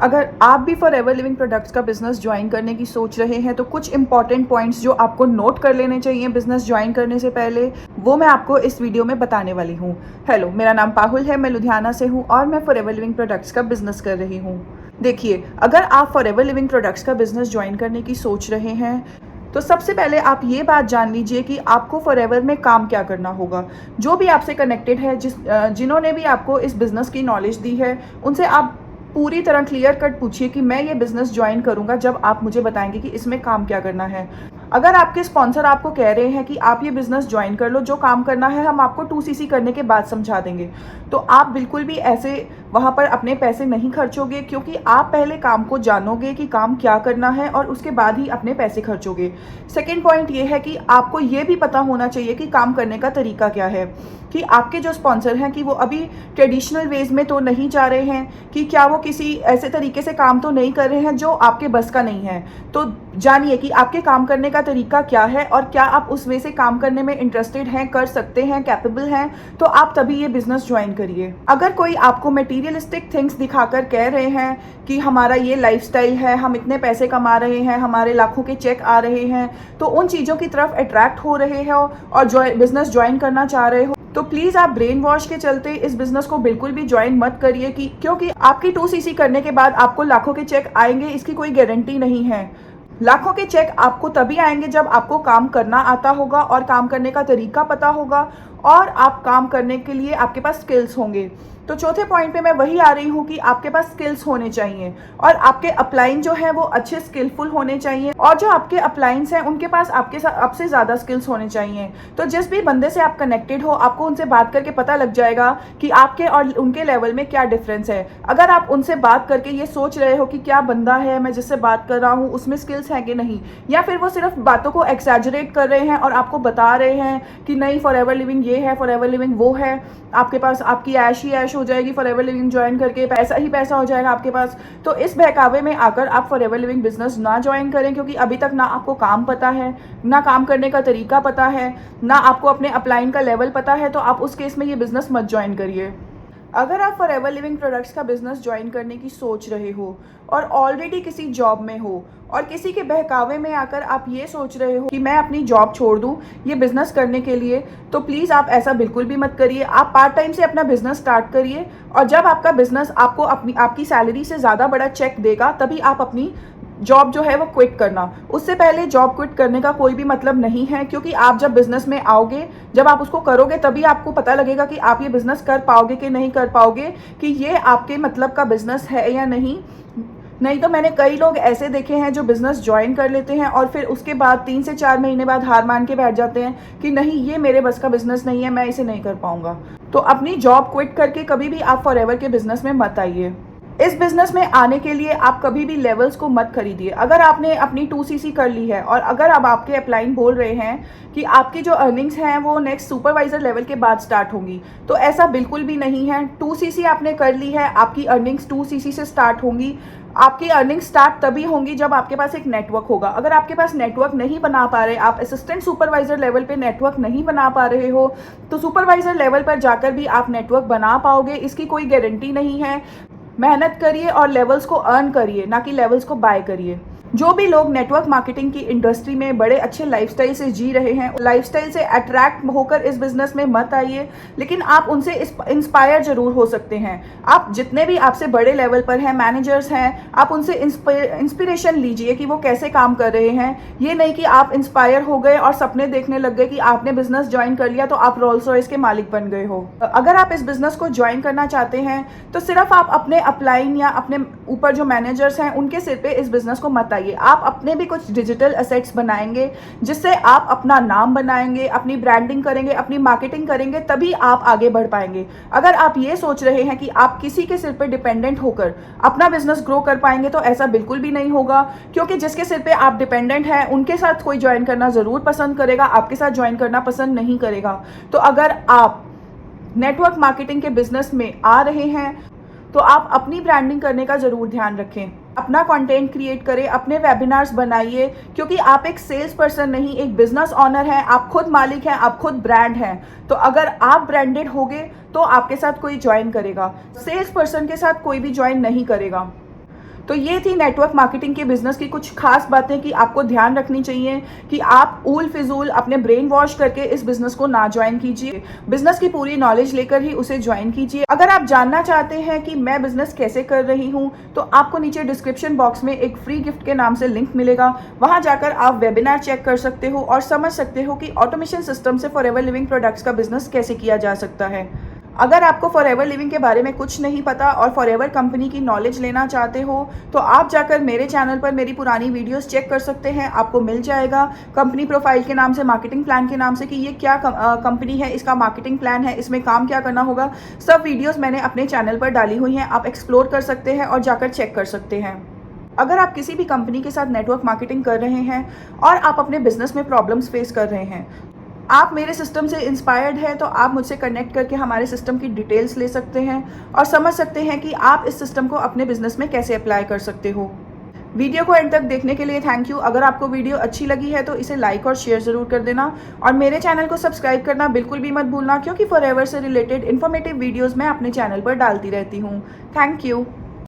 अगर आप भी फॉरएवर लिविंग प्रोडक्ट्स का बिजनेस ज्वाइन करने की सोच रहे हैं तो कुछ इंपॉर्टेंट पॉइंट्स जो आपको नोट कर लेने चाहिए बिजनेस ज्वाइन करने से पहले, वो मैं आपको इस वीडियो में बताने वाली हूँ। हेलो, मेरा नाम पाहुल है, मैं लुधियाना से हूँ और मैं फॉरएवर लिविंग प्रोडक्ट्स का बिजनेस कर रही हूँ। देखिए, अगर आप फॉरएवर लिविंग प्रोडक्ट्स का बिजनेस ज्वाइन करने की सोच रहे हैं तो सबसे पहले आप ये बात जान लीजिए कि आपको फॉरएवर में काम क्या करना होगा। जो भी आपसे कनेक्टेड है, जिन्होंने भी आपको इस बिज़नेस की नॉलेज दी है, उनसे आप पूरी तरह क्लियर कट पूछिए कि मैं ये बिज़नेस ज्वाइन करूंगा जब आप मुझे बताएंगे कि इसमें काम क्या करना है। अगर आपके स्पॉन्सर आपको कह रहे हैं कि आप ये बिज़नेस ज्वाइन कर लो, जो काम करना है हम आपको 2cc करने के बाद समझा देंगे, तो आप बिल्कुल भी ऐसे वहाँ पर अपने पैसे नहीं खर्चोगे, क्योंकि आप पहले काम को जानोगे कि काम क्या करना है और उसके बाद ही अपने पैसे खर्चोगे। सेकेंड पॉइंट ये है कि आपको ये भी पता होना चाहिए कि काम करने का तरीका क्या है, कि आपके जो स्पॉन्सर हैं कि वो अभी ट्रेडिशनल वेज में तो नहीं जा रहे हैं, कि क्या वो किसी ऐसे तरीके से काम तो नहीं कर रहे हैं जो आपके बस का नहीं है। तो जानिए कि आपके काम करने का तरीका क्या है और क्या आप उस वे से काम करने में इंटरेस्टेड हैं, कर सकते हैं, कैपेबल हैं, तो आप तभी ये बिजनेस ज्वाइन करिए। अगर कोई आपको मटेरियलिस्टिक थिंग्स दिखाकर कह रहे हैं कि हमारा ये लाइफस्टाइल है, हम इतने पैसे कमा रहे हैं, हमारे लाखों के चेक आ रहे हैं, तो उन चीज़ों की तरफ अट्रैक्ट हो रहे हो और बिजनेस ज्वाइन करना चाह रहे हो, तो प्लीज़ आप ब्रेन वॉश के चलते इस बिज़नेस को बिल्कुल भी ज्वाइन मत करिए, क्योंकि आपकी 2cc करने के बाद आपको लाखों के चेक आएंगे, इसकी कोई गारंटी नहीं है। लाखों के चेक आपको तभी आएंगे जब आपको काम करना आता होगा और काम करने का तरीका पता होगा और आप काम करने के लिए आपके पास स्किल्स होंगे। तो चौथे पॉइंट पे मैं वही आ रही हूँ कि आपके पास स्किल्स होने चाहिए और आपके अपलाइन जो है वो अच्छे स्किलफुल होने चाहिए, और जो आपके अपलाइंस हैं उनके पास आपसे ज़्यादा स्किल्स होने चाहिए। तो जिस भी बंदे से आप कनेक्टेड हो, आपको उनसे बात करके पता लग जाएगा कि आपके और उनके लेवल में क्या डिफरेंस है। अगर आप उनसे बात करके ये सोच रहे हो कि क्या बंदा है मैं जिससे बात कर रहा हूँ उसमें स्किल्स हैं कि नहीं, या फिर वो सिर्फ बातों को एक्सैजरेट कर रहे हैं और आपको बता रहे हैं कि नहीं फॉरएवर लिविंग ये है, फॉरएवर लिविंग वो है, आपके पास आपकी ऐश ही ऐश हो जाएगी, फॉरएवर लिविंग ज्वाइन करके पैसा ही पैसा हो जाएगा आपके पास, तो इस बहकावे में आकर आप फॉरएवर लिविंग बिजनेस ना ज्वाइन करें, क्योंकि अभी तक ना आपको काम पता है, ना काम करने का तरीका पता है, ना आपको अपने अपलाइन का लेवल पता है, तो आप उस केस में ये बिजनेस मत ज्वाइन करिए। अगर आप फॉरएवर लिविंग प्रोडक्ट्स का बिजनेस ज्वाइन करने की सोच रहे हो और ऑलरेडी किसी जॉब में हो और किसी के बहकावे में आकर आप ये सोच रहे हो कि मैं अपनी जॉब छोड़ दूं ये बिजनेस करने के लिए, तो प्लीज़ आप ऐसा बिल्कुल भी मत करिए। आप पार्ट टाइम से अपना बिजनेस स्टार्ट करिए और जब आपका बिजनेस आपको आपकी सैलरी से ज़्यादा बड़ा चेक देगा तभी आप अपनी जॉब जो है वो क्विट करना। उससे पहले जॉब क्विट करने का कोई भी मतलब नहीं है, क्योंकि आप जब बिजनेस में आओगे, जब आप उसको करोगे तभी आपको पता लगेगा कि आप ये बिजनेस कर पाओगे कि नहीं कर पाओगे, कि ये आपके मतलब का बिजनेस है या नहीं तो मैंने कई लोग ऐसे देखे हैं जो बिजनेस ज्वाइन कर लेते हैं और फिर उसके बाद 3 से 4 महीने बाद हार मान के बैठ जाते हैं कि नहीं ये मेरे बस का बिजनेस नहीं है, मैं इसे नहीं कर पाऊंगा। तो अपनी जॉब क्विट करके कभी भी आप फॉरएवर के बिजनेस में मत आइए। इस बिजनेस में आने के लिए आप कभी भी लेवल्स को मत खरीदिए। अगर आपने अपनी 2cc कर ली है और अगर अब आपके अपलाइन बोल रहे हैं कि आपकी जो अर्निंग्स हैं वो नेक्स्ट सुपरवाइजर लेवल के बाद स्टार्ट होंगी, तो ऐसा बिल्कुल भी नहीं है। 2cc आपने कर ली है, आपकी अर्निंग्स 2cc से स्टार्ट होंगी। आपकी अर्निंग स्टार्ट तभी होंगी जब आपके पास एक नेटवर्क होगा। अगर आपके पास नेटवर्क नहीं बना पा रहे, आप असिस्टेंट सुपरवाइजर लेवल पे नेटवर्क नहीं बना पा रहे हो, तो सुपरवाइजर लेवल पर जाकर भी आप नेटवर्क बना पाओगे, इसकी कोई गारंटी नहीं है। मेहनत करिए और लेवल्स को अर्न करिए, ना कि लेवल्स को बाय करिए। जो भी लोग नेटवर्क मार्केटिंग की इंडस्ट्री में बड़े अच्छे लाइफस्टाइल से जी रहे हैं, लाइफस्टाइल से अट्रैक्ट होकर इस बिजनेस में मत आइए, लेकिन आप उनसे इंस्पायर जरूर हो सकते हैं। आप जितने भी आपसे बड़े लेवल पर हैं, मैनेजर्स हैं, आप उनसे इंस्पिरेशन लीजिए कि वो कैसे काम कर रहे हैं। ये नहीं कि आप इंस्पायर हो गए और सपने देखने लग गए कि आपने बिजनेस ज्वाइन कर लिया तो आप रोल्स रॉयस के मालिक बन गए हो। अगर आप इस बिजनेस को ज्वाइन करना चाहते हैं तो सिर्फ आप अपने अपलाइन या अपने ऊपर जो मैनेजर्स हैं उनके सिर पे इस बिजनेस को मत आइए। आप अपने भी कुछ डिजिटल एसेट्स बनाएंगे, जिससे आप अपना नाम बनाएंगे, अपनी ब्रांडिंग करेंगे, अपनी मार्केटिंग करेंगे, तभी आप आगे बढ़ पाएंगे। अगर आप ये सोच रहे हैं कि आप किसी के सिर पे डिपेंडेंट होकर अपना बिजनेस ग्रो कर पाएंगे, तो ऐसा बिल्कुल भी नहीं होगा, क्योंकि जिसके सिर पे आप डिपेंडेंट हैं उनके साथ कोई ज्वाइन करना जरूर पसंद करेगा, आपके साथ ज्वाइन करना पसंद नहीं करेगा। तो अगर आप नेटवर्क मार्केटिंग के बिजनेस में आ रहे हैं तो आप अपनी ब्रांडिंग करने का जरूर ध्यान रखें, अपना कंटेंट क्रिएट करें, अपने वेबिनार्स बनाइए, क्योंकि आप एक सेल्स पर्सन नहीं, एक बिजनेस ऑनर हैं, आप खुद मालिक हैं, आप खुद ब्रांड हैं। तो अगर आप ब्रांडेड होगे तो आपके साथ कोई ज्वाइन करेगा, सेल्स पर्सन के साथ कोई भी ज्वाइन नहीं करेगा। तो ये थी नेटवर्क मार्केटिंग के बिजनेस की कुछ खास बातें कि आपको ध्यान रखनी चाहिए कि आप ऊल फिजूल अपने ब्रेन वॉश करके इस बिजनेस को ना ज्वाइन कीजिए। बिजनेस की पूरी नॉलेज लेकर ही उसे ज्वाइन कीजिए। अगर आप जानना चाहते हैं कि मैं बिजनेस कैसे कर रही हूँ तो आपको नीचे डिस्क्रिप्शन बॉक्स में एक फ्री गिफ्ट के नाम से लिंक मिलेगा। वहां जाकर आप वेबिनार चेक कर सकते हो और समझ सकते हो कि ऑटोमेशन सिस्टम से फॉरएवर लिविंग प्रोडक्ट्स का बिजनेस कैसे किया जा सकता है। अगर आपको फॉरएवर लिविंग के बारे में कुछ नहीं पता और फॉरएवर कंपनी की नॉलेज लेना चाहते हो तो आप जाकर मेरे चैनल पर मेरी पुरानी वीडियोस चेक कर सकते हैं। आपको मिल जाएगा कंपनी प्रोफाइल के नाम से, मार्केटिंग प्लान के नाम से कि ये क्या कंपनी है, इसका मार्केटिंग प्लान है, इसमें काम क्या करना होगा। सब वीडियोज़ मैंने अपने चैनल पर डाली हुई हैं, आप एक्सप्लोर कर सकते हैं और जाकर चेक कर सकते हैं। अगर आप किसी भी कंपनी के साथ नेटवर्क मार्केटिंग कर रहे हैं और आप अपने बिजनेस में प्रॉब्लम्स फेस कर रहे हैं, आप मेरे सिस्टम से इंस्पायर्ड हैं तो आप मुझसे कनेक्ट करके हमारे सिस्टम की डिटेल्स ले सकते हैं और समझ सकते हैं कि आप इस सिस्टम को अपने बिजनेस में कैसे अप्लाई कर सकते हो। वीडियो को एंड तक देखने के लिए थैंक यू। अगर आपको वीडियो अच्छी लगी है तो इसे लाइक और शेयर ज़रूर कर देना और मेरे चैनल को सब्सक्राइब करना बिल्कुल भी मत भूलना, क्योंकि फॉरएवर से रिलेटेड इन्फॉर्मेटिव वीडियोज़ मैं अपने चैनल पर डालती रहती हूँ। Thank you.